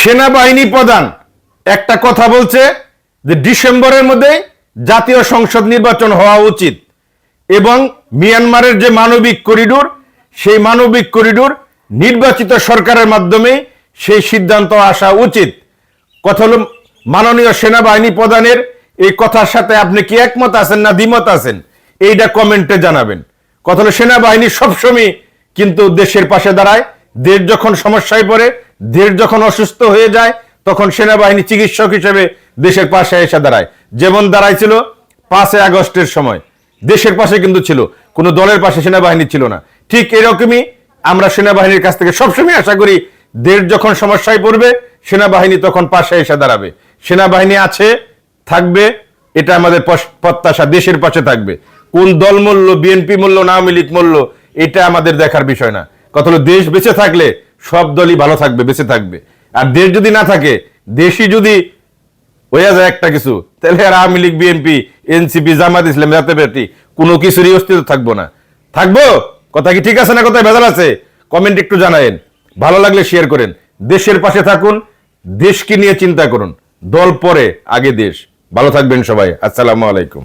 সেনাবাহিনী প্রধান একটা কথা বলছে যে ডিসেম্বরের মধ্যে জাতীয় সংসদ নির্বাচন হওয়া উচিত এবং মিয়ানমারের যে মানবিক করিডোর সেই মানবিক করিডোর নির্বাচিত সরকারের মাধ্যমে সেই সিদ্ধান্ত আসা উচিত। কথা হলো মাননীয় সেনাবাহিনী প্রধানের এই কথার সাথে আপনি কি একমত আছেন না দ্বিমত আছেন, এইটা কমেন্টে জানাবেন। কথা হলো সেনাবাহিনী সবসময় কিন্তু দেশের পাশে দাঁড়ায়। দেশ যখন সমস্যায় পড়ে, দেশ যখন অসুস্থ হয়ে যায়, তখন সেনাবাহিনী চিকিৎসক হিসেবে দেশের পাশে এসে দাঁড়ায়। যেমন দাঁড়াইছিল 5 আগস্টের সময়, দেশের পাশে কিন্তু ছিল, কোনো দলের পাশে সেনাবাহিনী ছিল না। ঠিক এরকমই আমরা সেনাবাহিনীর কাছ থেকে সবসময় আশা করি দেশ যখন সমস্যায় পড়বে সেনাবাহিনী তখন পাশে এসে দাঁড়াবে। সেনাবাহিনী আছে, থাকবে, এটা আমাদের প্রত্যাশা, দেশের পাশে থাকবে। কোন দল মূল্য, বিএনপি মূল্য না আওয়ামী লীগ মূল্য, এটা আমাদের দেখার বিষয় না। কথা হলো দেশ বেঁচে থাকলে সব দলই ভালো থাকবে, বেঁচে থাকবে। আর দেশ যদি না থাকে, দেশই যদি হয়ে যায় একটা কিছু, তাহলে আর আওয়ামী লীগ, বিএনপি, এনসিপি, জামাত ইসলাম, জাতীয় পার্টি কোনো কিছুরই অস্তিত্ব থাকবো না। থাকবো? কথা কি ঠিক আছে না কোথায় ভেজাল আছে? কমেন্ট একটু জানায়েন। ভালো লাগলে শেয়ার করেন। দেশের পাশে থাকুন, দেশকে নিয়ে চিন্তা করুন। দল পরে, আগে দেশ। ভালো থাকবেন সবাই। আসসালামু আলাইকুম।